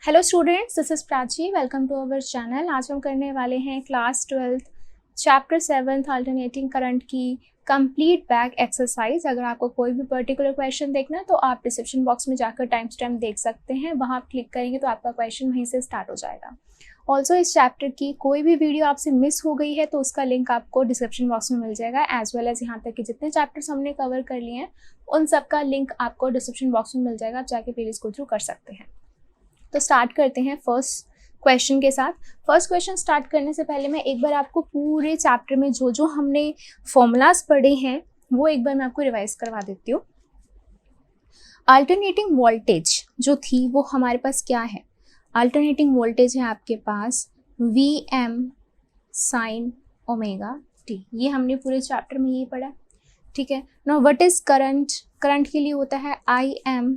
Hello students, this is Prachi. Welcome to our channel. आज हम करने वाले हैं क्लास 12 चैप्टर 7 अल्टरनेटिंग करंट की कंप्लीट बैक एक्सरसाइज। अगर आपको कोई भी पर्टिकुलर क्वेश्चन देखना है तो आप डिस्क्रिप्शन बॉक्स में जाकर टाइम स्टैम्प देख सकते हैं, वहाँ आप क्लिक करेंगे तो आपका क्वेश्चन वहीं से स्टार्ट हो जाएगा। ऑल्सो इस चैप्टर की कोई भी वीडियो आपसे मिस हो गई है तो उसका लिंक आपको डिस्क्रिप्शन बॉक्स में मिल जाएगा, एज वेल एज यहाँ तक कि जितने चैप्टर्स हमने कवर कर लिए हैं उन सब का लिंक आपको डिस्क्रिप्शन बॉक्स में मिल जाएगा, आप जाके प्लीज गो थ्रू कर सकते हैं। तो स्टार्ट करते हैं फर्स्ट क्वेश्चन के साथ। फर्स्ट क्वेश्चन स्टार्ट करने से पहले मैं एक बार आपको पूरे चैप्टर में जो जो हमने फॉर्मूलाज पढ़े हैं वो एक बार मैं आपको रिवाइज करवा देती हूँ। अल्टरनेटिंग वोल्टेज जो थी वो हमारे पास क्या है? अल्टरनेटिंग वोल्टेज है आपके पास Vm साइन ओमेगा टी। ये हमने पूरे चैप्टर में ये पढ़ा, ठीक है। Now what is current? Current के लिए होता है Im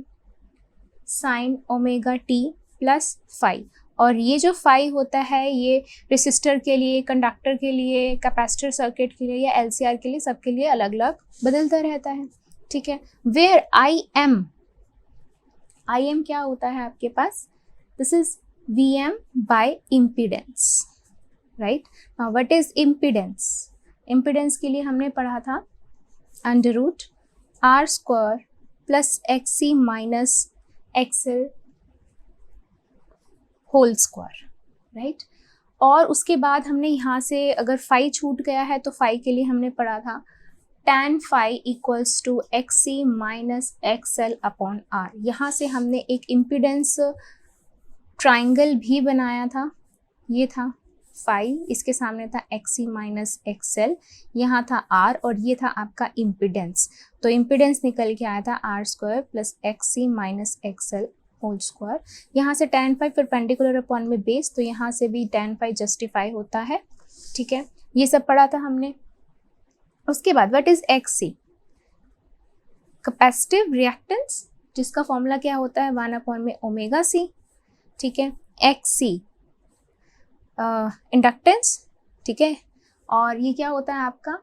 sine omega t plus phi, और ये जो फाई होता है ये रेसिस्टर के लिए, कंडक्टर के लिए, कैपेसिटर सर्किट के लिए या एलसीआर के लिए, सबके लिए अलग अलग बदलता रहता है, ठीक है। वेयर आई एम क्या होता है आपके पास? This is Vm by impedance, right. Now what is impedance? Impedance के लिए हमने पढ़ा था under root R square plus XC minus XL whole square, right. और उसके बाद हमने यहाँ से अगर फाई छूट गया है तो फाई के लिए हमने पढ़ा था tan phi equals to XC minus XL upon R। यहाँ से हमने एक इम्पीडेंस ट्राइंगल भी बनाया था, ये था फाई, इसके सामने था XC माइनस XL, यहाँ था R और ये था आपका इम्पीडेंस। तो इम्पीडेंस निकल के आया था R square plus XC minus XL whole square. यहाँ से tan फाई परपेंडिकुलर अपॉन में बेस, तो यहाँ से भी tan फाई जस्टिफाई होता है, ठीक है। ये सब पढ़ा था हमने। उसके बाद what is XC? Capacitive reactance, जिसका फॉर्मूला क्या होता है 1 अपॉन में ओमेगा C, ठीक है। XC इंडक्टेंस, ठीक है। और ये क्या होता है आपका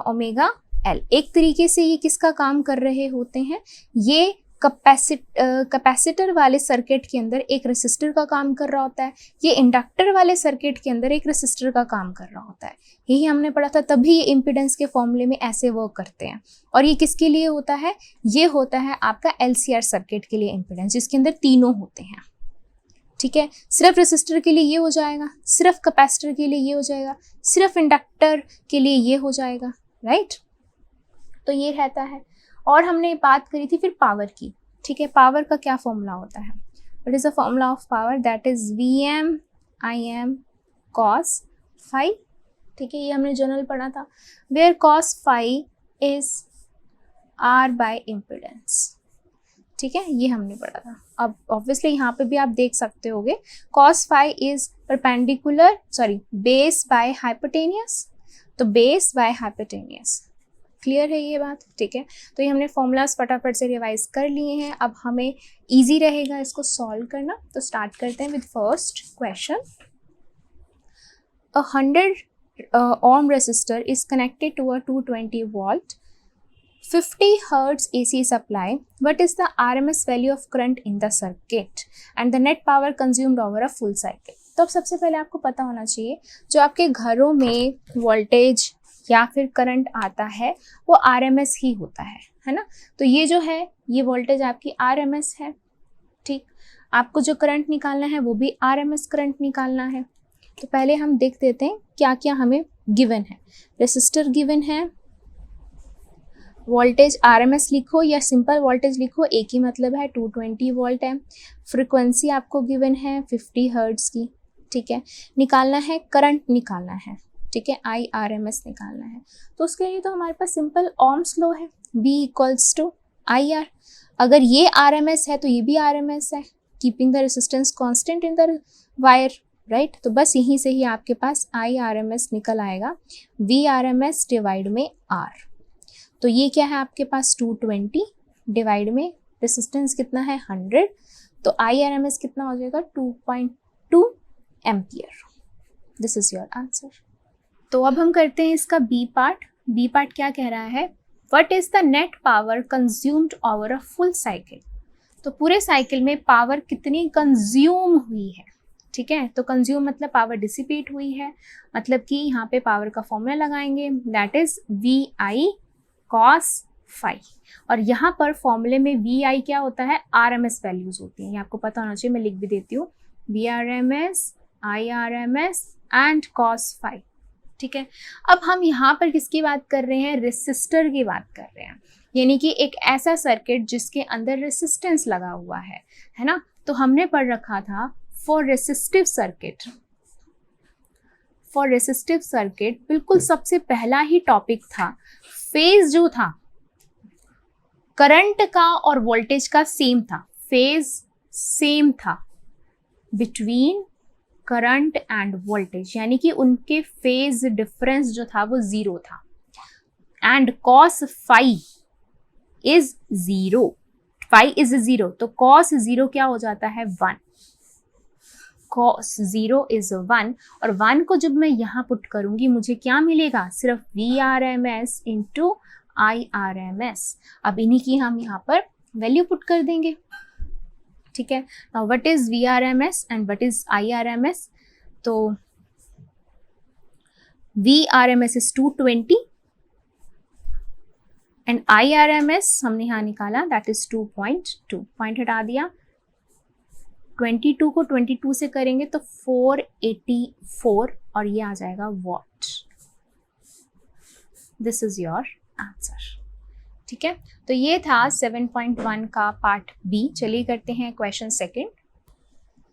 ओमेगा L। एक तरीके से ये किसका काम कर रहे होते हैं? ये कैपेसिटर वाले सर्किट के अंदर एक रेसिस्टर का काम कर रहा होता है, ये इंडक्टर वाले सर्किट के अंदर एक रेसिस्टर का काम कर रहा होता है। यही हमने पढ़ा था, तभी ये इम्पीडेंस के फॉर्मूले में ऐसे वर्क करते हैं। और ये किसके लिए होता है? ये होता है आपका LCR सर्किट के लिए इम्पीडेंस, जिसके अंदर तीनों होते हैं, ठीक है। सिर्फ रेसिस्टर के लिए ये हो जाएगा, सिर्फ कैपेसिटर के लिए ये हो जाएगा, सिर्फ इंडक्टर के लिए ये हो जाएगा, राइट। तो ये रहता है। और हमने बात करी थी फिर पावर की, ठीक है। पावर का क्या फॉर्मूला होता है? What is the formula of power? That is Vm Im cos phi, ठीक है। ये हमने जनरल पढ़ा था, where cos phi is R by impedance, ठीक है। ये हमने पढ़ा था। अब ऑब्वियसली यहाँ पे भी आप देख सकते होगे cos phi is perpendicular, sorry base by hypotenuse, तो बेस बाय हाइपोटेनियस। क्लियर है ये बात, ठीक है। तो ये हमने फॉर्मूलाज फटाफट से रिवाइज कर लिए हैं, अब हमें इजी रहेगा इसको सॉल्व करना। तो स्टार्ट करते हैं with first question. 100 ohm resistor is connected to a 220 volt 50 hertz AC supply. What is the RMS value of current in the circuit and the net power consumed over a full cycle? तो अब सबसे पहले आपको पता होना चाहिए जो आपके घरों में वोल्टेज या फिर करंट आता है वो RMS ही होता है ना। तो ये जो है ये वोल्टेज आपकी RMS है, ठीक। आपको जो करंट निकालना है वो भी RMS करंट निकालना है। तो पहले हम देख देते हैं क्या क्या हमें गिवन है। रेसिस्टर गिवन है, वोल्टेज RMS लिखो या सिंपल वोल्टेज लिखो, एक ही मतलब है, 220 वोल्ट है। फ्रीक्वेंसी आपको गिवन है 50 हर्ट्ज की, ठीक है। निकालना है करंट, निकालना है, ठीक है, IRMS निकालना है। तो उसके लिए तो हमारे पास सिंपल ओम्स लॉ है, V इक्वल्स टू IR। अगर ये RMS है तो ये भी RMS है, keeping the resistance constant in the wire, right. तो बस यहीं से ही आपके पास IRMS निकल आएगा, VRMS डिवाइड में R। तो ये क्या है आपके पास 220 डिवाइड में रेसिस्टेंस कितना है 100, तो IRMS कितना हो जाएगा 2.2 ampere. This is your answer. तो अब हम करते हैं इसका बी पार्ट। बी पार्ट क्या कह रहा है? What is the net power consumed over a full cycle? तो पूरे साइकिल में पावर कितनी कंज्यूम हुई है, ठीक है। तो कंज्यूम मतलब पावर डिसिपेट हुई है, मतलब कि यहाँ पे पावर का फॉर्मूला लगाएंगे, that is V I cos phi. और यहाँ पर फॉर्मूले में वी आई क्या होता है, आर एम एस वैल्यूज होती हैं, ये आपको पता होना चाहिए, मैं लिख भी देती हूँ, V R M S, I R M S and cos phi, ठीक है। अब हम यहाँ पर किसकी बात कर रहे हैं, रेसिस्टर की बात कर रहे हैं, यानी कि एक ऐसा सर्किट जिसके अंदर रेसिस्टेंस लगा हुआ है ना। तो हमने पढ़ रखा था for resistive circuit, for resistive circuit बिल्कुल सबसे पहला ही टॉपिक था, फेज जो था करंट का और वोल्टेज का सेम था, फेज सेम था बिटवीन करंट एंड वोल्टेज, यानी कि उनके फेज डिफरेंस जो था वो 0 था, and cos phi is 0, phi is 0, तो कॉस 0 क्या हो जाता है 1, cos 0 is 1, और 1 को जब मैं यहाँ पुट करूंगी मुझे क्या मिलेगा, सिर्फ VRMS इंटू IRMS। अब इन्हीं की हम यहाँ पर वैल्यू पुट कर देंगे, ठीक है। Now what is VRMS and what is IRMS, तो VRMS इज 220 एंड IRMS हमने यहाँ निकाला दैट इज 2.2, पॉइंट हटा दिया, 22 को 22 से करेंगे तो 484 और ये आ जाएगा what. This is your answer, ठीक है। तो ये था 7.1 का पार्ट बी। चलिए करते हैं क्वेश्चन सेकंड।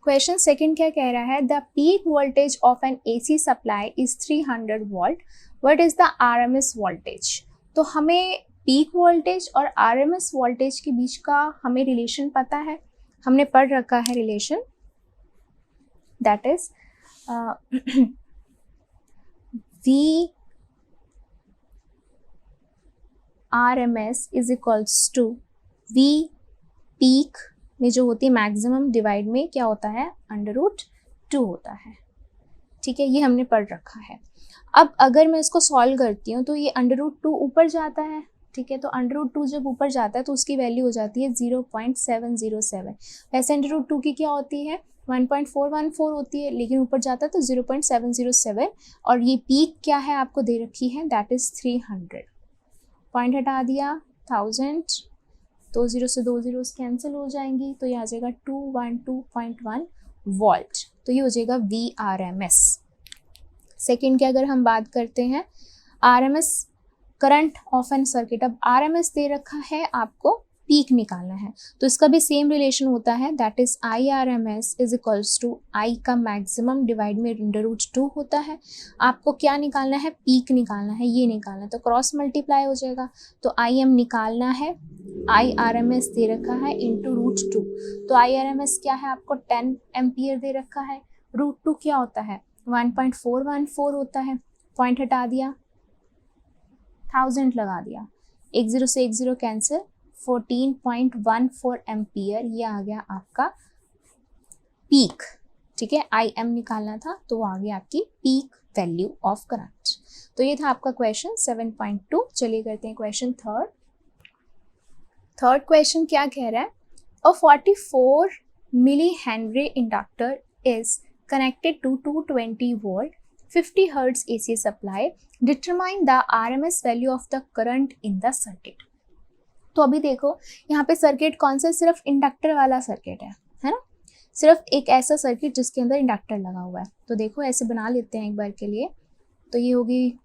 क्वेश्चन सेकंड क्या कह रहा है, the peak voltage of an AC supply is 300 volt, what is the RMS voltage. तो हमें पीक वोल्टेज और RMS वोल्टेज के बीच का हमें रिलेशन पता है, हमने पढ़ रखा है relation, that is VRMS is equals to V peak में जो होती है मैक्सिमम डिवाइड में क्या होता है, √2 होता है, ठीक है, ये हमने पढ़ रखा है। अब अगर मैं इसको सॉल्व करती हूँ तो ये √2 ऊपर जाता है, ठीक है, तो √2 जब ऊपर जाता है तो उसकी वैल्यू हो जाती है 0.707। वैसे √2 की क्या होती है 1.414 होती है, लेकिन ऊपर जाता है तो 0.707, और ये पीक क्या है आपको दे रखी है, दैट इज 300, पॉइंट हटा दिया 1000, 2 0 से 2 zeros कैंसिल हो जाएंगी, तो ये आ जाएगा 212.1 वोल्ट, तो ये हो जाएगा VRMS। सेकेंड की अगर हम बात करते हैं RMS current of an circuit, अब RMS दे रखा है, आपको पीक निकालना है, तो इसका भी सेम रिलेशन होता है, that is IRMS is equals to I का मैक्सिमम डिवाइड में √2 होता है। आपको क्या निकालना है, पीक निकालना है, ये निकालना है, तो क्रॉस मल्टीप्लाई हो जाएगा, तो IM निकालना है, IRMS दे रखा है इंटू √2, तो IRMS क्या है आपको 10 एम्पियर दे रखा है, √2 क्या होता है 1.414 होता है, पॉइंट हटा दिया 1000 लगा दिया, 1 0 से 1 0 कैंसिल, 14.14 एम्पियर, ये आ गया आपका पीक, ठीक है। IM निकालना था तो वो आ गया आपकी पीक वैल्यू ऑफ करंट। तो ये था आपका क्वेश्चन 7.2। चलिए करते हैं क्वेश्चन थर्ड क्वेश्चन क्या कह रहा है, a 44 milli henry inductor is connected to 220 volt 50 Hz AC supply, determine the RMS value of the current in the circuit। तो अभी देखो यहाँ पे सर्किट कौन सा, सिर्फ इंडक्टर वाला सर्किट है ना, सिर्फ एक ऐसा सर्किट जिसके अंदर इंडक्टर लगा हुआ है। तो देखो ऐसे बना लेते हैं एक बार के लिए, तो ये होगी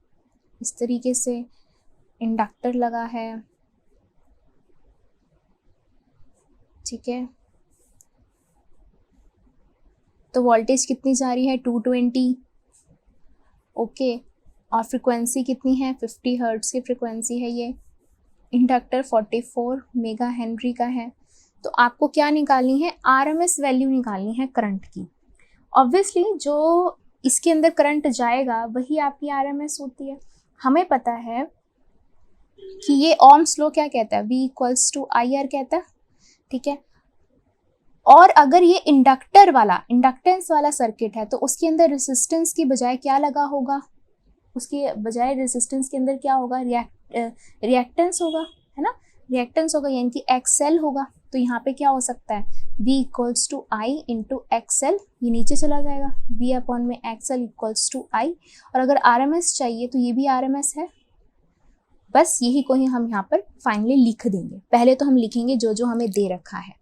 इस तरीके से, इंडक्टर लगा है, ठीक है, तो वोल्टेज कितनी जा रही है 220, ओके, और फ्रिक्वेंसी कितनी है 50 हर्ट्ज की फ्रिक्वेंसी है, ये इंडक्टर 44 मेगा हेनरी का है। तो आपको क्या निकालनी है, RMS वैल्यू निकालनी है करंट की। ऑब्वियसली जो इसके अंदर करंट जाएगा वही आपकी RMS होती है। हमें पता है कि ये ओम्स लॉ क्या कहता है, V इक्वल्स टू IR कहता है, ठीक है। और अगर ये इंडक्टर वाला इंडक्टेंस वाला सर्किट है तो उसके अंदर रेसिस्टेंस की बजाय क्या लगा होगा, उसके बजाय रेसिस्टेंस के अंदर क्या होगा, रिएक्टेंस होगा, है ना, रिएक्टेंस होगा, यानी कि XL होगा। तो यहाँ पे क्या हो सकता है, v equals to I into XL, ये नीचे चला जाएगा, v अपॉन में एक्सएल इक्वल्स टू आई। और अगर RMS चाहिए तो ये भी RMS है, बस यही को ही हम यहाँ पर फाइनली लिख देंगे। पहले तो हम लिखेंगे जो जो हमें दे रखा है।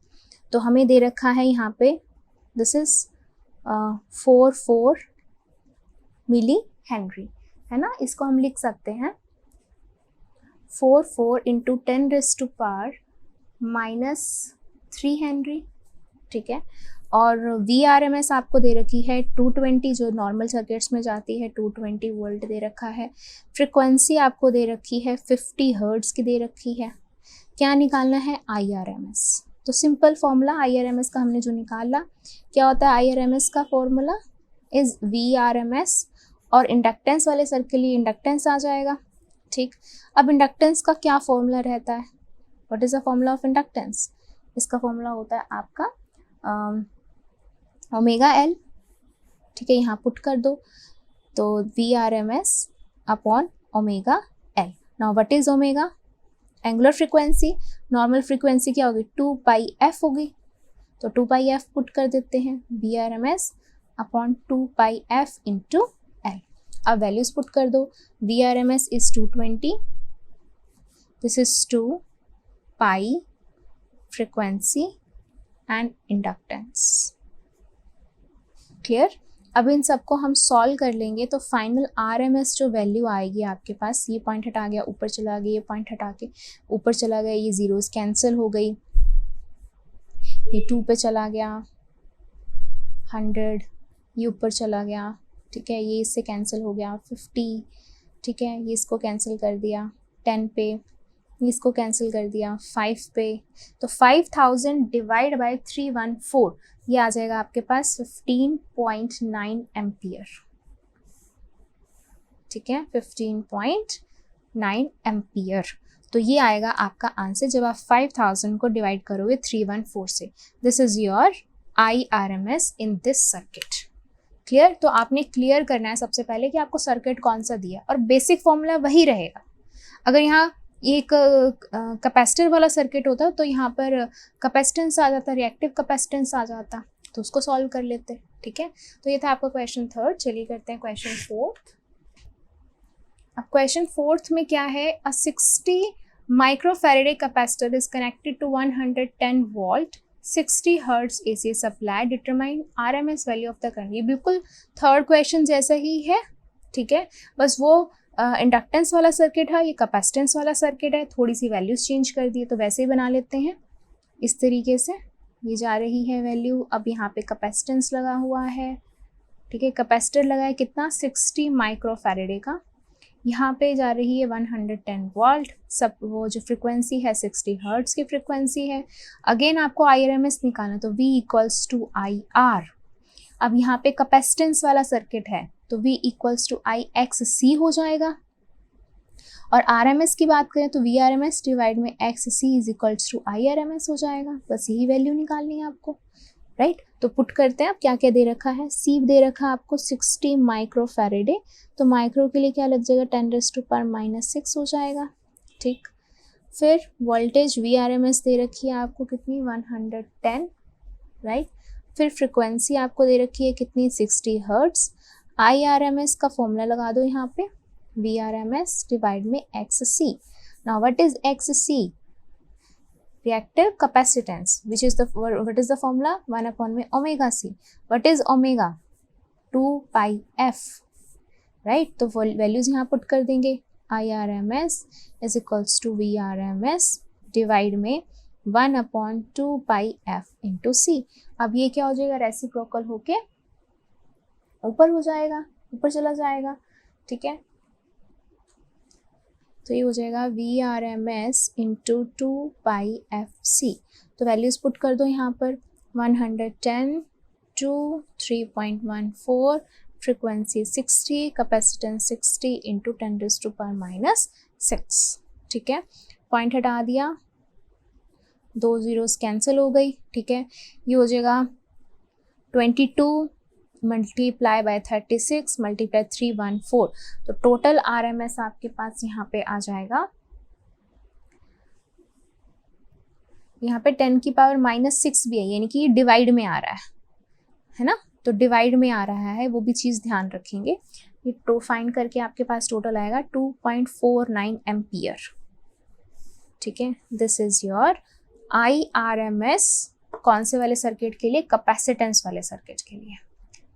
तो हमें दे रखा है यहाँ पे दिस इज 4 मिली हेनरी, है ना। इसको हम लिख सकते हैं 4 इंटू 10⁻³ हेनरी, ठीक है। और VRMS आपको दे रखी है 220, जो नॉर्मल सर्किट्स में जाती है 220 वोल्ट दे रखा है। फ्रिक्वेंसी आपको दे रखी है 50 हर्ट्ज की दे रखी है। क्या निकालना है, IRMS। तो सिंपल फॉर्मूला IRMS का हमने जो निकाला, क्या होता है IRMS का फॉर्मूला इज VRMS, और इंडक्टेंस वाले सर्किट के लिए इंडक्टेंस आ जाएगा, ठीक। अब इंडक्टेंस का क्या फॉर्मूला रहता है, what is the formula of inductance, इसका फॉर्मूला होता है आपका ओमेगा L, ठीक है। यहाँ पुट कर दो, तो VRMS upon omega L। Now what is omega, angular frequency, normal frequency क्या होगी 2πf होगी, तो 2πf पुट कर देते हैं, VRMS upon 2πf into L। अब वैल्यूज पुट कर दो, VRMS is 220, this is 2 pi frequency and inductance, clear. अब इन सबको हम सॉल्व कर लेंगे तो फाइनल RMS जो वैल्यू आएगी आपके पास, ये पॉइंट हटा गया ऊपर चला गया, ये पॉइंट हटा के ऊपर चला गया, ये जीरोस कैंसिल हो गई, ये 2 पे चला गया, 100 ये ऊपर चला गया, ठीक है। ये इससे कैंसिल हो गया 50, ठीक है। ये इसको कैंसिल कर दिया 10 पे, इसको कैंसिल कर दिया 5 पे, तो 5000 डिवाइड बाय 314, ये आ जाएगा आपके पास 15.9 एम्पियर, ठीक है, 15.9 एम्पियर। तो ये आएगा आपका आंसर जब आप 5000 को डिवाइड करोगे 314 से। This is your IRMS in this circuit, clear. तो आपने क्लियर करना है सबसे पहले कि आपको सर्किट कौन सा दिया, और बेसिक फॉर्मूला वही रहेगा। अगर यहाँ एक कैपेसिटर वाला सर्किट होता तो यहाँ पर कैपेसिटेंस आ जाता, रिएक्टिव कैपेसिटेंस आ जाता, तो उसको सॉल्व कर लेते, ठीक है। तो ये था आपका क्वेश्चन 3। चलिए करते हैं क्वेश्चन 4। अब क्वेश्चन 4 में क्या है, a 60 microfarad capacitor is connected to 110 volt 60 hertz AC supply, determine RMS value of the current. ये बिल्कुल थर्ड क्वेश्चन जैसा ही है, ठीक है, बस वो इंडक्टेंस वाला सर्किट है, ये कैपेसिटेंस वाला सर्किट है, थोड़ी सी वैल्यूज चेंज कर दिए, तो वैसे ही बना लेते हैं इस तरीके से। ये जा रही है वैल्यू, अब यहाँ पे कैपेसिटेंस लगा हुआ है, ठीक है। कैपेसिटर लगा है कितना 60 माइक्रोफैरेडे का, यहाँ पे जा रही है 110 वोल्ट, सब वो जो फ्रिक्वेंसी है 60 हर्ट्ज की फ्रिक्वेंसी है। अगेन आपको IRMS निकालना, तो V इक्वल्स टू IR। अब यहाँ पे कैपेसिटेंस वाला सर्किट है तो V इक्वल्स टू IXC हो जाएगा, और RMS की बात करें तो VRMS डिवाइड में XC is equals to IRMS हो जाएगा। बस यही वैल्यू निकालनी है आपको, राइट। तो पुट करते हैं। अब क्या क्या दे रखा है, C दे रखा है आपको 60 माइक्रोफैरेडे, तो माइक्रो के लिए क्या लग जाएगा 10⁻⁻6 हो जाएगा, ठीक। फिर वोल्टेज VRMS दे रखी है आपको कितनी 110, राइट। फिर फ्रिक्वेंसी आपको दे रखी है कितनी 60 हर्ट्ज। IRMS का फॉर्मूला लगा दो यहाँ पे, VRMS डिवाइड में XC। Now what is XC, reactive capacitance, which is the what is the formula 1 upon में omega C. What is omega 2πf, right। तो वैल्यूज यहाँ पुट कर देंगे, IRMS is equals to VRMS divide में 1 upon 2πf into C। अब ये क्या हो जाएगा, रेसिप्रोकल होके ऊपर हो जाएगा, ऊपर चला जाएगा, ठीक है। तो ये हो जाएगा VRMS इंटू 2πfC। तो वैल्यूज पुट कर दो यहाँ पर 110 टू 3.14, फ्रिक्वेंसी 60, कैपेसिटेंस 60 इंटू 10⁻⁻6, ठीक है। पॉइंट हटा दिया, 2 जीरोस कैंसिल हो गई, ठीक है। ये हो जाएगा 22 मल्टीप्लाई बाय 36 मल्टीप्लाई 314, तो टोटल RMS आपके पास यहाँ पे आ जाएगा यहाँ पे 10 की पावर -6 भी है, यानी कि ये डिवाइड में आ रहा है ना, तो डिवाइड में आ रहा है, वो भी चीज़ ध्यान रखेंगे। ये तो फाइंड करके आपके पास टोटल आएगा 2.49 एम्पियर। ठीक है, दिस इज योर IRMS कौन से वाले सर्किट के लिए, कैपेसिटेंस वाले सर्किट के लिए।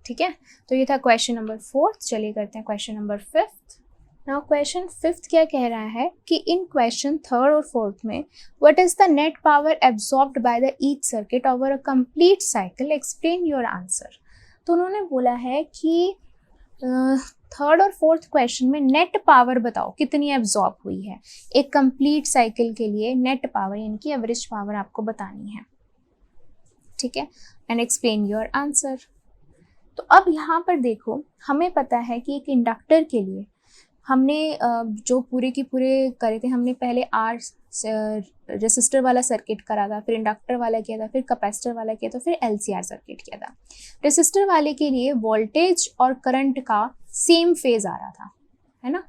ठीक है, तो ये था क्वेश्चन नंबर 4। चलिए करते हैं क्वेश्चन नंबर 5। नाउ क्वेश्चन 5 क्या कह रहा है कि इन क्वेश्चन 3rd और 4th में what is the net power absorbed by the each circuit over a complete cycle, explain your answer. तो उन्होंने बोला है कि 3rd और 4th क्वेश्चन में नेट पावर बताओ कितनी एब्जॉर्ब हुई है एक कंप्लीट साइकिल के लिए, नेट पावर यानी कि एवरेज पावर आपको बतानी है। ठीक है, एंड एक्सप्लेन योर आंसर। तो अब यहाँ पर देखो, हमें पता है कि एक इंडक्टर के लिए हमने जो पूरे के पूरे करे थे, हमने पहले आर रेसिस्टर वाला सर्किट करा था, फिर इंडक्टर वाला किया था, फिर कैपेसिटर वाला किया था, फिर LCR सर्किट किया था। रेसिस्टर वाले के लिए वोल्टेज और करंट का सेम फेज आ रहा था, है ना,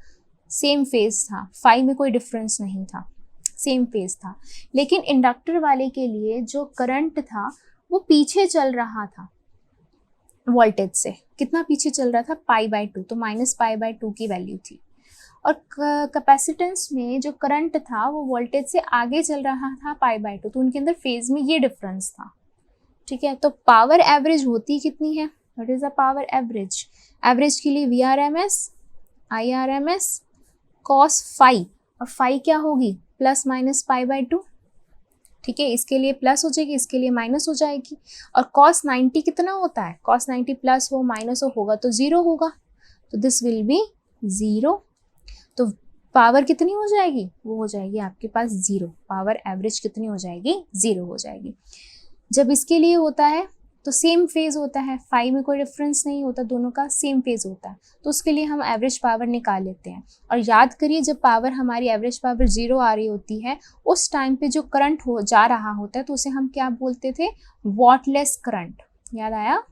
सेम फेज था, फाई में कोई डिफरेंस नहीं था, सेम फेज था। लेकिन इंडक्टर वाले के लिए जो करंट था वो पीछे चल रहा था वोल्टेज से। कितना पीछे चल रहा था, π/2, तो -π/2 की वैल्यू थी। और कैपेसिटेंस में जो करंट था वो वोल्टेज से आगे चल रहा था π/2, तो उनके अंदर फेज में ये डिफरेंस था। ठीक है, तो पावर एवरेज होती कितनी है, what is the power average. Average के लिए VRMS IRMS cos फाई, और फाई क्या होगी, ±π/2। ठीक है, इसके लिए प्लस हो जाएगी, इसके लिए माइनस हो जाएगी। और cos 90 कितना होता है, cos 90 प्लस हो माइनस हो होगा तो 0 होगा, तो दिस विल बी 0। तो पावर कितनी हो जाएगी, वो हो जाएगी आपके पास 0। पावर एवरेज कितनी हो जाएगी, 0 हो जाएगी। जब इसके लिए होता है तो सेम फेज होता है, फाई में कोई डिफरेंस नहीं होता, दोनों का सेम फेज होता है, तो उसके लिए हम एवरेज पावर निकाल लेते हैं। और याद करिए, जब पावर हमारी एवरेज पावर 0 आ रही होती है, उस टाइम पे जो करंट हो जा रहा होता है तो उसे हम क्या बोलते थे, वॉटलेस करंट। याद आया,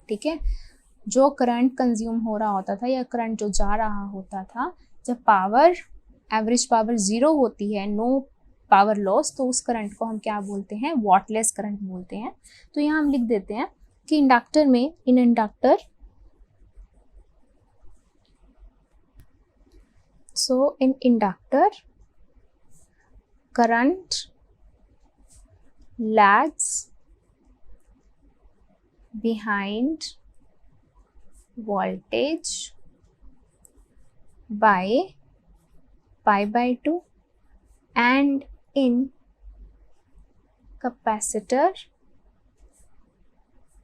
ठीक है, जो करंट कंज्यूम हो रहा होता था या करंट जो जा रहा होता था, जब पावर एवरेज पावर 0 होती है, नो पावर लॉस, तो उस करंट को हम क्या बोलते हैं, वॉटलेस करंट बोलते हैं। तो यहाँ हम लिख देते हैं कि इंडक्टर में, in inductor, so in inductor current lags behind voltage by π/2, and in capacitor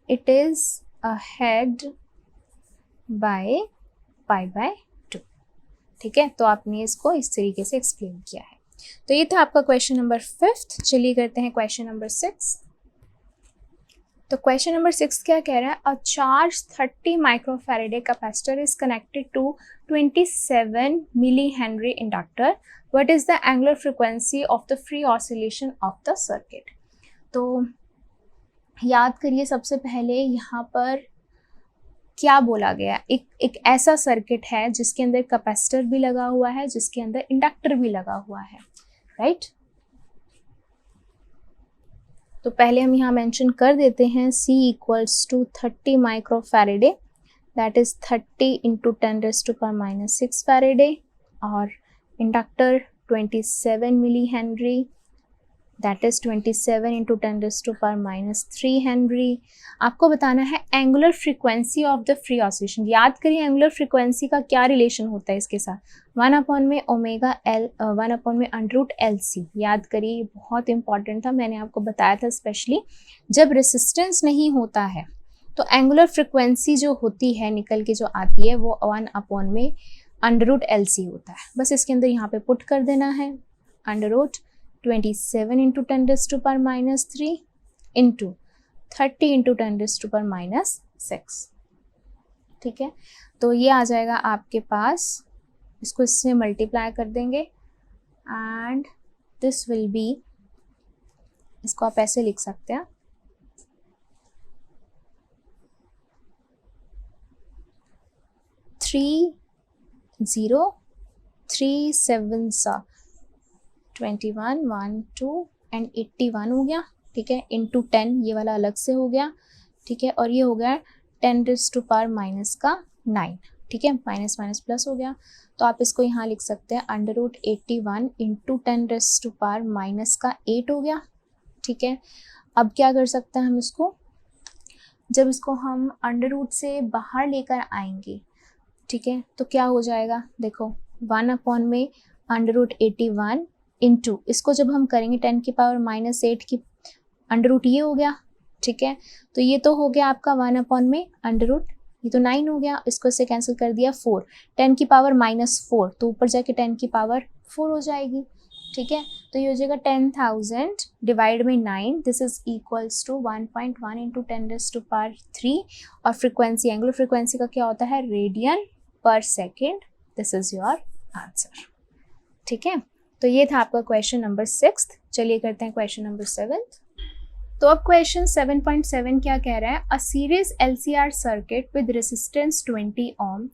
it is ahead by π/2। ठीक है, तो आपने इसको इस तरीके से एक्सप्लेन किया है। तो ये था आपका क्वेश्चन नंबर 5। चलिए करते हैं क्वेश्चन नंबर 6। तो क्वेश्चन नंबर 6 क्या कह रहा है, a charge 30 microfarad capacitor is connected to 27 milli henry inductor, what is the angular frequency of the free oscillation of the circuit. तो याद करिए, सबसे पहले यहाँ पर क्या बोला गया, एक ऐसा सर्किट है जिसके अंदर कैपेसिटर भी लगा हुआ है, जिसके अंदर इंडक्टर भी लगा हुआ है, राइट। तो पहले हम यहाँ मेंशन कर देते हैं C = 30 microfarad, that is 30 × 10⁻⁻⁶ farad, और inductor 27 milli henry, that is 27 × 10⁻³ henry. आपको बताना है angular frequency of the free oscillation. याद करिए एंगुलर फ्रीक्वेंसी का क्या रिलेशन होता है इसके साथ, 1/ω/LC। याद करिए, बहुत इंपॉर्टेंट था, मैंने आपको बताया था स्पेशली जब रेसिस्टेंस नहीं होता है तो एंगुलर फ्रीक्वेंसी जो होती है निकल के जो आती है वो 1/√LC होता है। बस इसके अंदर यहाँ पे पुट कर देना है, √27 × 10⁻³ इंटू 30 × 10⁻⁶। ठीक है, तो ये आ जाएगा आपके पास, इसको इससे मल्टीप्लाई कर देंगे एंड दिस विल बी, इसको आप ऐसे लिख सकते हैं, 3 0 3 7 21 1 2 एंड 81 हो गया, ठीक है, इंटू 10 ये वाला अलग से हो गया, ठीक है, और ये हो गया 10⁻⁻⁹, ठीक है, माइनस माइनस प्लस हो गया। तो आप इसको यहाँ लिख सकते हैं √81 इंटू 10⁻⁻8 हो गया, ठीक है। अब क्या कर सकते हैं हम इसको, जब इसको हम अंडर रूट से बाहर लेकर आएंगे, ठीक है, तो क्या हो जाएगा, देखो 1/√81 इंटू, इसको जब हम करेंगे 10⁻⁻8 की अंडर रूट ये हो गया, ठीक है, तो ये तो हो गया आपका 1/√, ये तो 9 हो गया, इसको से कैंसिल कर दिया 4, 10⁻⁻4 तो ऊपर जाके 10⁻4 हो जाएगी, ठीक है। तो ये हो जाएगा 10,000 डिवाइड में 9, this is equals to 1.1 into 10⁻3, और फ्रिक्वेंसी, एंगुलर फ्रिक्वेंसी का क्या होता है, रेडियन पर second, this is your answer, ठीक है। तो ये था आपका क्वेश्चन नंबर 6। चलिए करते हैं क्वेश्चन नंबर 7। तो अब क्वेश्चन 7.7 क्या कह रहा है, a series LCR circuit with resistance 20 ohm,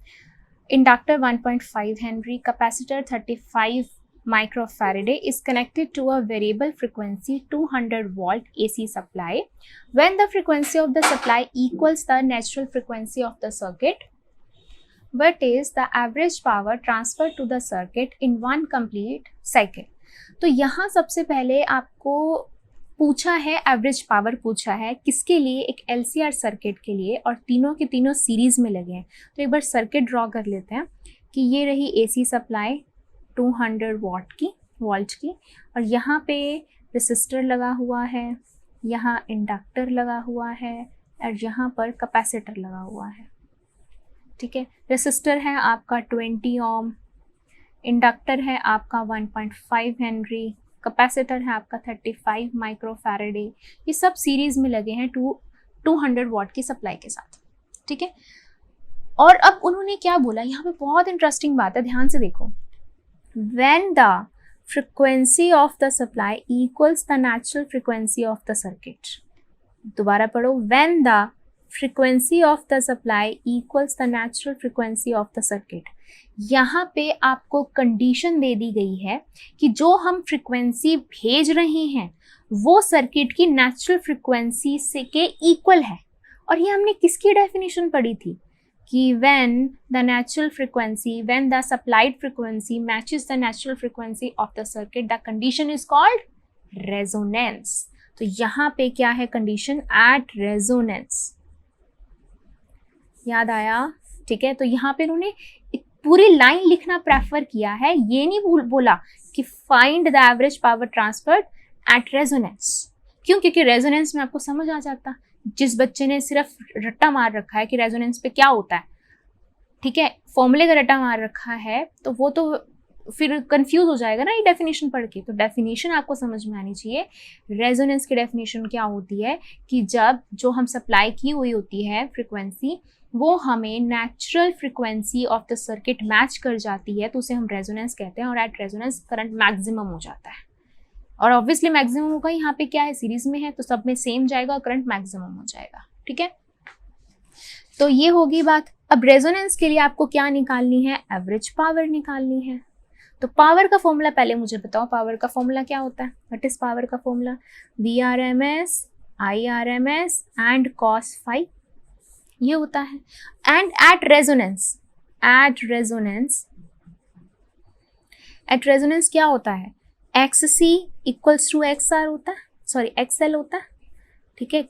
inductor 1.5 henry, capacitor 35 microfarad is connected to a variable frequency 200 volt AC supply. When the frequency of the supply equals the natural frequency of the circuit, what is the average power transferred to the circuit in one complete cycle? तो यहाँ सबसे पहले आपको पूछा है, average power पूछा है, किसके लिए, एक LCR सर्किट के लिए, और तीनों के तीनों सीरीज में लगे हैं। तो एक बार सर्किट ड्रॉ कर लेते हैं कि ये रही AC सप्लाई 200 वोल्ट की, और यहाँ पे रेसिस्टर लगा हुआ है, यहाँ इंडक्टर लगा हुआ है, और यहाँ पर कैपेसिटर लगा हुआ है, ठीक है। रेसिस्टर है आपका 20 ओम, इंडक्टर है आपका 1.5 हेनरी, कैपेसिटर है आपका 35 माइक्रोफैराडे, ये सब सीरीज में लगे हैं 200 वॉट की सप्लाई के साथ, ठीक है। और अब उन्होंने क्या बोला, यहाँ पे बहुत इंटरेस्टिंग बात है, ध्यान से देखो, when the frequency of the supply equals the natural frequency of the circuit, दोबारा पढ़ो, when the frequency of the supply equals the natural frequency of the circuit, यहाँ पे आपको कंडीशन दे दी गई है कि जो हम फ्रिक्वेंसी भेज रहे हैं वो सर्किट की नेचुरल फ्रिक्वेंसी से के इक्वल है। और ये हमने किसकी डेफिनेशन पढ़ी थी कि when the natural frequency, when the supplied frequency matches the natural frequency of the circuit, the condition is called resonance. तो यहाँ पे क्या है कंडीशन, at resonance, याद आया, ठीक है। तो यहाँ पे उन्होंने पूरी लाइन लिखना प्रेफर किया है, ये नहीं बोला कि find the average power transferred at resonance. क्यों, क्योंकि रेजोनेंस में आपको समझ आ जाता, जिस बच्चे ने सिर्फ रट्टा मार रखा है कि रेजोनेंस पे क्या होता है, ठीक है, फॉर्मूले का रट्टा मार रखा है, तो वो तो फिर कंफ्यूज हो जाएगा ना ये डेफिनेशन पढ़ के। तो डेफिनेशन आपको समझ में आनी चाहिए। रेजोनेंस की डेफिनेशन क्या होती है कि जब जो हम सप्लाई की हुई होती है फ्रिक्वेंसी वो हमें natural frequency of the circuit match कर जाती है तो उसे हम रेजोनेंस कहते हैं, और एट रेजोनेंस करंट मैक्सिमम हो जाता है। और ऑब्वियसली मैक्सिमम होगा, यहाँ पे क्या है, सीरीज में है तो सब में सेम जाएगा और करंट मैक्सिमम हो जाएगा, ठीक है। तो ये होगी बात। अब रेजोनेंस के लिए आपको क्या निकालनी है, एवरेज पावर निकालनी है। तो पावर का फॉर्मूला पहले मुझे बताओ, पावर का फॉर्मूला क्या होता है, व्हाट इज पावर का formula, VRMS IRMS and cos phi, ये होता है। एंड एट रेजोनेंस क्या होता है, XC इक्वल्स टू XR होता है, सॉरी XL होता है, ठीक है।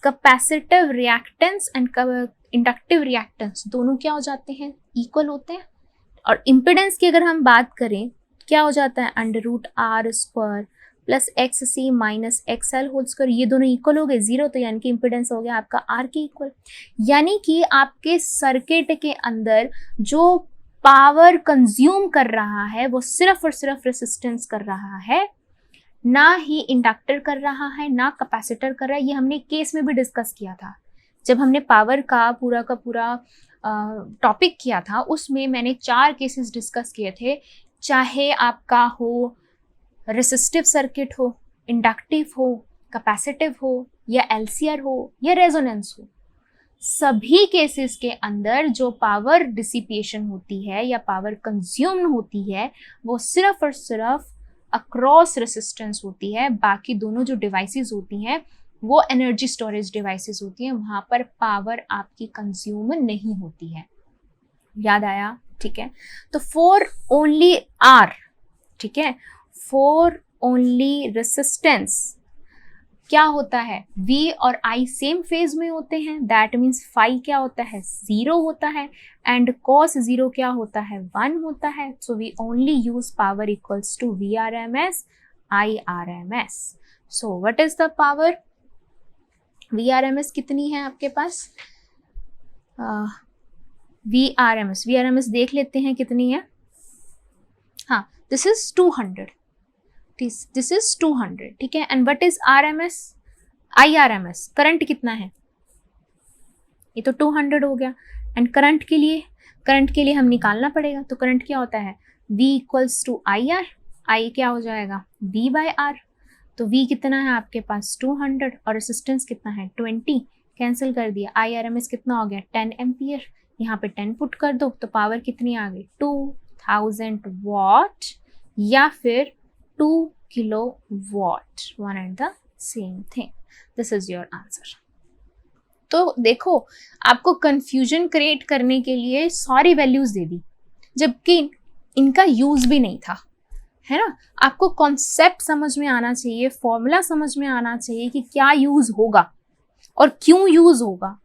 Capacitive reactance and inductive reactance दोनों क्या हो जाते हैं, इक्वल होते हैं। और इम्पिडेंस की अगर हम बात करें क्या हो जाता है, √R² plus XC minus XL whole square, ये दोनों इक्वल हो गए 0, तो यानी कि इम्पिडेंस हो गया आपका R के इक्वल। यानी कि आपके सर्किट के अंदर जो पावर कंज्यूम कर रहा है वो सिर्फ और सिर्फ रेसिस्टेंस कर रहा है, ना ही इंडक्टर कर रहा है, ना कैपेसिटर कर रहा है। ये हमने केस में भी डिस्कस किया था जब हमने पावर का पूरा टॉपिक किया था, उसमें मैंने 4 केसेस डिस्कस किए थे, चाहे आपका हो रेसिस्टिव सर्किट हो, इंडक्टिव हो, कैपेसिटिव हो, या LCR हो, या रेजोनेंस हो। सभी केसेस के अंदर जो पावर डिसिपेशन होती है या पावर कंज्यूम होती है वो सिर्फ और सिर्फ अक्रॉस रेसिस्टेंस होती है, बाकी दोनों जो डिवाइसेस होती हैं वो एनर्जी स्टोरेज डिवाइसेस होती हैं, वहां पर पावर आपकी कंज्यूम नहीं होती है। याद आया? ठीक है, तो फॉर ओनली आर, ठीक है, फॉर ओनली रेसिस्टेंस क्या होता है, V और I सेम फेज में होते हैं, दैट मीन्स फाई क्या होता है, 0 होता है, एंड cos 0 क्या होता है, 1 होता है। So we only use power equals to VRMS IRMS। So what is the power, VRMS कितनी है आपके पास, VRMS देख लेते हैं कितनी है। हाँ, दिस इज 200, दिस इज 200, ठीक है। And what is RMS, IRMS, current कितना है, ये तो 200 हो गया। एंड करंट के लिए हम निकालना पड़ेगा, तो करंट क्या होता है, V equals to IR, I क्या हो जाएगा, V बाय R। तो V कितना है आपके पास 200 और रेसिस्टेंस कितना है 20, कैंसिल कर दिया। IRMS कितना हो गया 10 एम्पियर, यहाँ पे 10 पुट कर दो तो पावर कितनी आ गई 2000 वॉट या फिर 2 kilo watt, one and the same thing. This is your answer. तो देखो, आपको कंफ्यूजन क्रिएट करने के लिए सारी वैल्यूज दे दी, जबकि इनका यूज भी नहीं था, है ना। आपको कॉन्सेप्ट समझ में आना चाहिए, फॉर्मूला समझ में आना चाहिए कि क्या यूज होगा और क्यों यूज होगा।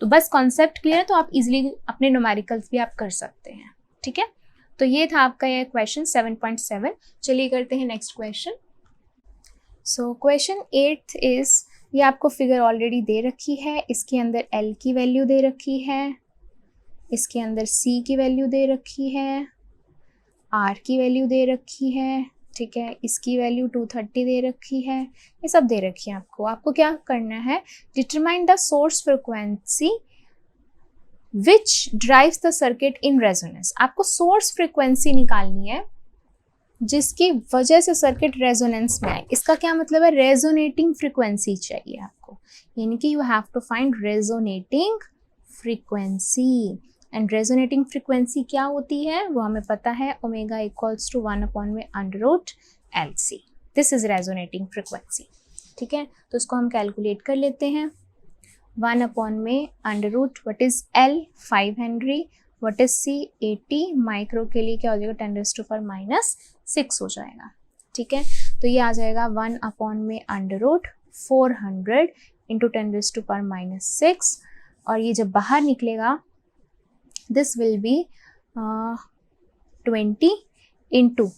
तो बस कॉन्सेप्ट क्लियर है तो आप इजीली अपने न्यूमेरिकल्स भी आप कर सकते हैं, ठीक है। तो ये था आपका ये क्वेश्चन 7.7। चलिए करते हैं next question. So question 8 is, ये आपको फिगर ऑलरेडी दे रखी है, इसके अंदर L की वैल्यू दे रखी है, इसके अंदर C की वैल्यू दे रखी है, R की वैल्यू दे रखी है, ठीक है, इसकी वैल्यू 230 दे रखी है, ये सब दे रखी है आपको। आपको क्या करना है, determine the source frequency which drives the circuit in resonance. आपको सोर्स फ्रिक्वेंसी निकालनी है जिसकी वजह से सर्किट रेजोनेंस में आए। इसका क्या मतलब है, रेजोनेटिंग फ्रिक्वेंसी चाहिए आपको, यानी कि you have to find resonating frequency. And resonating frequency क्या होती है वो हमें पता है, omega equals to 1/√LC। This is resonating frequency, ठीक है। तो इसको हम कैलकुलेट कर लेते हैं। 1/√, what is L 5 Henry, what is C 80 micro के लिए क्या हो जाएगा 10⁻⁻6 हो जाएगा, ठीक है। तो ये आ जाएगा 1/√400 इंटू 10⁻⁻6, और ये जब बाहर निकलेगा दिस विल बी 20 इंटू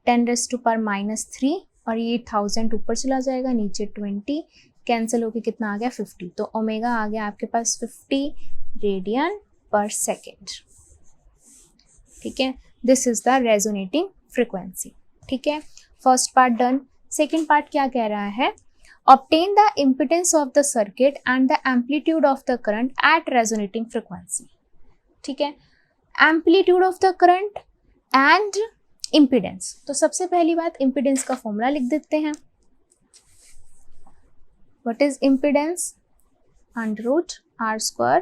10⁻⁻3, और ये 1000 ऊपर चला जाएगा, नीचे 20 कैंसिल होके कितना आ गया 50। तो ओमेगा आ गया आपके पास 50 रेडियन पर सेकेंड, ठीक है। This is the resonating frequency, ठीक है। First part done. Second part क्या कह रहा है, obtain the impedance of the circuit and the amplitude of the current at resonating frequency, ठीक है। amplitude of the current and impedance। तो सबसे पहली बात impedance का फॉर्मूला लिख देते हैं। what is impedance, √R²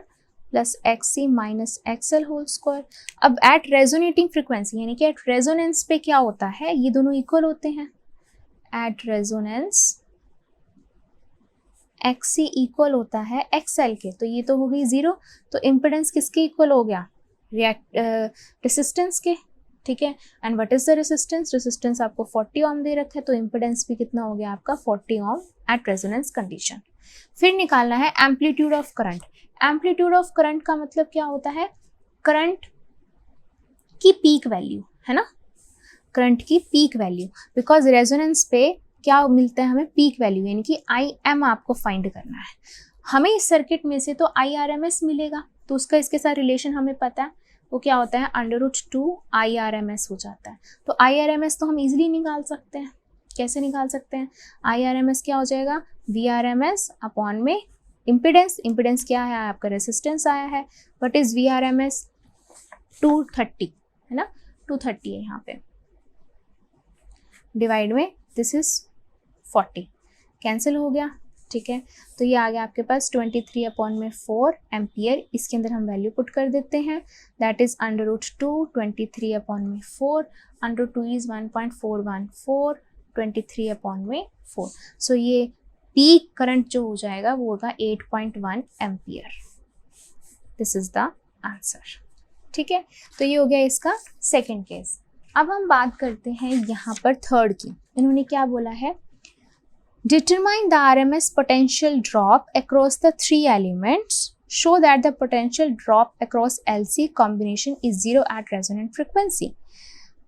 plus XC minus XL whole square. अब एट रेजोनेटिंग फ्रिक्वेंसी यानी कि एट रेजोनेंस पे क्या होता है, ये दोनों इक्वल होते हैं। एट रेजोनेंस XC इक्वल होता है XL के, तो ये तो हो गई 0। तो इम्पिडेंस किसके इक्वल हो गया, रेसिस्टेंस के, ठीक है। And what is the resistance, resistance आपको 40 ओम दे रखा है, तो इम्पिडेंस भी कितना हो गया आपका 40 ओम एट रेजोनेंस कंडीशन। फिर निकालना है amplitude of current. Amplitude of current का मतलब क्या होता है, करंट की पीक वैल्यू, है ना, करंट की पीक वैल्यू, बिकॉज रेजोनेंस पे क्या मिलता है हमें, पीक वैल्यू, यानी कि IM आपको फाइंड करना है। हमें इस सर्किट में से तो IRMS मिलेगा, तो उसका इसके साथ रिलेशन हमें पता है, वो क्या होता है √2 IRMS हो जाता है। तो IRMS तो हम इजीली निकाल सकते हैं। कैसे निकाल सकते हैं, IRMS क्या हो जाएगा, VRMS अपॉन में इम्पिडेंस, इम्पिडेंस क्या है आपका रेसिस्टेंस आया है, व्हाट इज VRMS 230, है ना, 230 है यहाँ पे, डिवाइड में दिस इज 40 कैंसिल हो गया, ठीक है, तो ये आ गया आपके पास 23/4 एम्पियर। इसके अंदर हम वैल्यू पुट कर देते हैं, दैट इज √2 23/4, √2 इज 1.414, 23/4। सो ये पीक करंट जो हो जाएगा वो होगा 8.1 ampere. This is the answer. ठीक है, तो ये हो गया इसका सेकेंड केस। अब हम बात करते हैं यहाँ पर थर्ड की। इन्होंने क्या बोला है, determine the RMS potential drop across the 3 elements, show that the potential drop across LC combination is 0 at resonant frequency.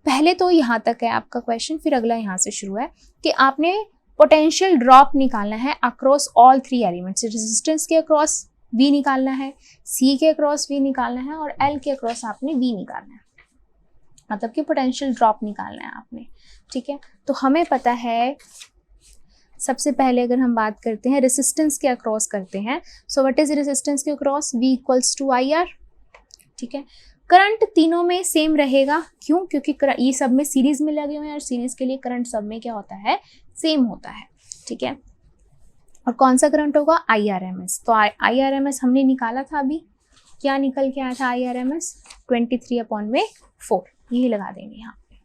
पहले तो यहाँ तक है आपका क्वेश्चन, फिर अगला यहाँ से शुरू है कि आपने पोटेंशियल ड्रॉप निकालना है अक्रॉस ऑल 3 एलिमेंट्स। रेजिस्टेंस के अक्रॉस V निकालना है, C के अक्रॉस V निकालना है और L के अक्रॉस आपने V निकालना है, मतलब कि पोटेंशियल ड्रॉप निकालना है आपने। ठीक है, तो हमें पता है सबसे पहले अगर हम बात करते हैं रेसिस्टेंस के अक्रॉस करते हैं, सो व्हाट इज रेसिस्टेंस के across, V equals to IR। ठीक है, करंट तीनों में सेम रहेगा, क्यों, क्योंकि ये सब में सीरीज में लगे हुए हैं और सीरीज के लिए करंट सब में क्या होता है, सेम होता है। ठीक है, और कौन सा करंट होगा, IRMS। तो IRMS हमने निकाला था अभी, क्या निकल के आया था IRMS, 23/4, यही लगा देंगे यहाँ पे।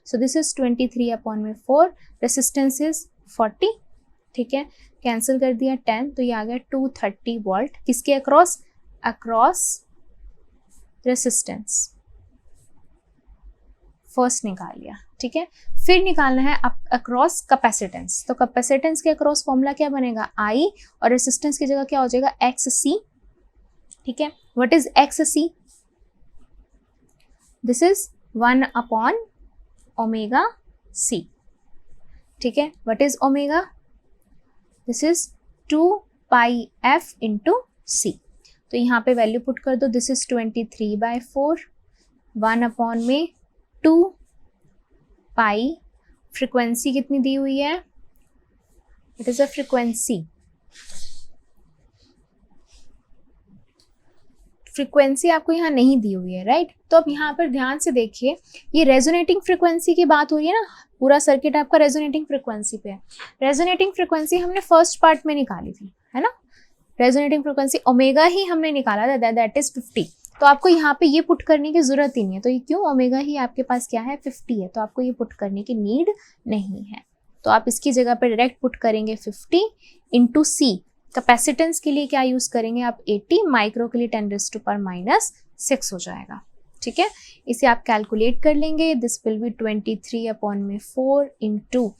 So this is 23/4, resistance is 40। ठीक है, कैंसिल कर दिया 10, तो ये आ गया 230 वोल्ट किसके अक्रॉस, अक्रॉस रेसिस्टेंस। फर्स्ट निकाल लिया। ठीक है, फिर निकालना है अक्रॉस कैपेसिटेंस। तो कैपेसिटेंस के अक्रॉस फॉर्मूला क्या बनेगा, I, और रेसिस्टेंस की जगह क्या हो जाएगा, XC। ठीक है, what is XC, this is 1/ωc। ठीक है, what is omega, this is 2πf into C। तो यहाँ पे वैल्यू पुट कर दो, दिस इज 23/4, 1/2 पाई, फ्रिक्वेंसी कितनी दी हुई है, it is a frequency, frequency आपको यहाँ नहीं दी हुई है, राइट। तो अब यहाँ पर ध्यान से देखिए, ये रेजोनेटिंग फ्रीक्वेंसी की बात हो रही है ना, पूरा सर्किट आपका रेजोनेटिंग फ्रीक्वेंसी पे है। रेजोनेटिंग फ्रीक्वेंसी हमने फर्स्ट पार्ट में निकाली थी, है ना, रेजोनेटिंग फ्रीक्वेंसी ओमेगा ही हमने निकाला था, दैट इज 50। तो आपको यहाँ पे ये पुट करने की जरूरत ही नहीं है, तो ये क्यों, ओमेगा ही आपके पास क्या है, 50 है, तो आपको ये पुट करने की नीड नहीं है। तो आप इसकी जगह पे डायरेक्ट पुट करेंगे 50 इंटू C। कैपेसिटेंस के लिए क्या यूज करेंगे आप, 80, माइक्रो के लिए 10⁻⁻6 हो जाएगा। ठीक है, इसे आप कैलकुलेट कर लेंगे, दिस विल बी 23/4 इंटू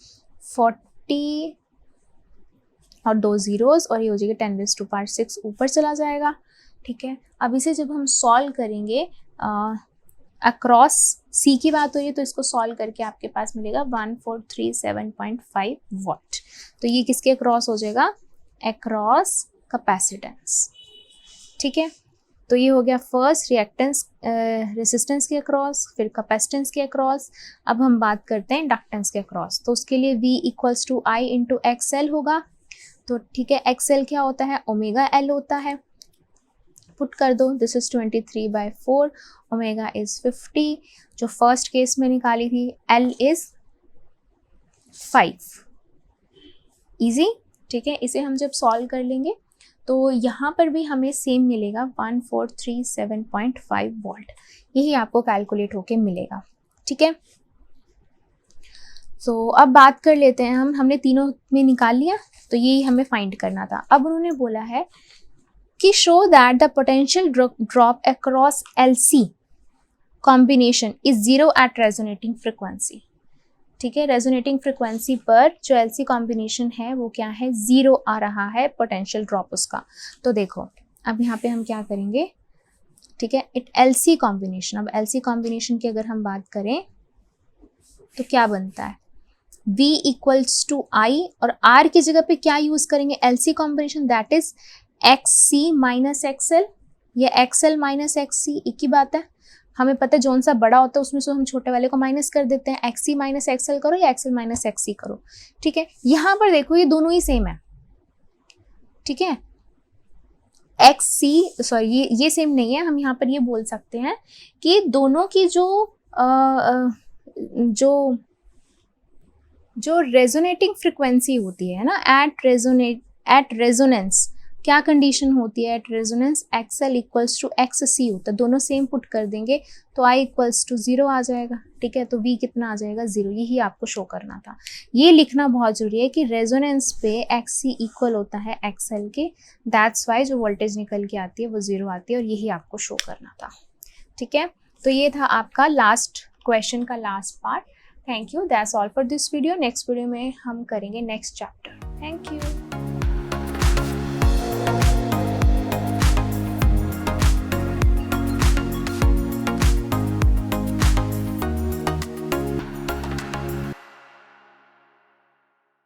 40 और 2 zeros, और ये हो जाएगा 10⁻6 ऊपर चला जाएगा। ठीक है, अब इसे जब हम सॉल्व करेंगे, अक्रॉस C की बात हो रही है, तो इसको सॉल्व करके आपके पास मिलेगा 1437.5 वॉट। तो ये किसके अक्रॉस हो जाएगा, अक्रॉस कैपेसिटेंस। ठीक है, तो ये हो गया फर्स्ट रिएक्टेंस, रेसिस्टेंस के अक्रॉस, फिर कैपेसिटेंस के अक्रॉस। अब हम बात करते हैं इंडक्टेंस के अक्रॉस, तो उसके लिए V equals to I into XL होगा। तो ठीक है, XL क्या होता है, ओमेगा L होता है, पुट कर दो, दिस इज 23/4, ओमेगा इज 50, जो फर्स्ट केस में निकाली थी, L इज 5, इजी। ठीक है, इसे हम जब सॉल्व कर लेंगे तो यहाँ पर भी हमें सेम मिलेगा 1437.5 वोल्ट, यही आपको कैलकुलेट होके मिलेगा। ठीक है, तो अब बात कर लेते हैं हमने तीनों में निकाल लिया, तो यही हमें फाइंड करना था। अब उन्होंने बोला है कि show that the potential drop across LC combination is 0 at resonating frequency. ठीक है, रेजोनेटिंग फ्रिक्वेंसी पर जो LC कॉम्बिनेशन है वो क्या है, 0 आ रहा है पोटेंशियल ड्रॉप उसका। तो देखो अब यहाँ पे हम क्या करेंगे, ठीक है, इट LC कॉम्बिनेशन, अब LC कॉम्बिनेशन की अगर हम बात करें तो क्या बनता है, V इक्वल्स टू I, और R की जगह पे क्या यूज करेंगे, LC combination, that is XC minus XL, या XL माइनस XC, एक ही बात है। हमें पता है जोन सा बड़ा होता है उसमें से हम छोटे वाले को माइनस कर देते हैं, XC माइनस XL करो या XL माइनस XC करो। ठीक है, यहाँ पर देखो ये दोनों ही सेम है। ठीक है, XC सॉरी ये सेम नहीं है, हम यहाँ पर ये बोल सकते हैं कि दोनों की जो रेजोनेटिंग फ्रिक्वेंसी होती है ना, एट रेजोनेंस क्या कंडीशन होती है at resonance, XL equals to XC होता है, दोनों सेम पुट कर देंगे तो I इक्वल्स टू 0 आ जाएगा, ठीक है। तो V कितना आ जाएगा 0, यही आपको शो करना था। ये लिखना बहुत जरूरी है कि रेजोनेंस पे XC इक्वल होता है XL के, दैट्स वाई जो वोल्टेज निकल के आती है वो 0 आती है, और यही आपको शो करना था, ठीक है। तो ये था आपका लास्ट क्वेश्चन का last part. Thank you, that's all for this video. Next video में हम करेंगे नेक्स्ट चैप्टर। Thank you.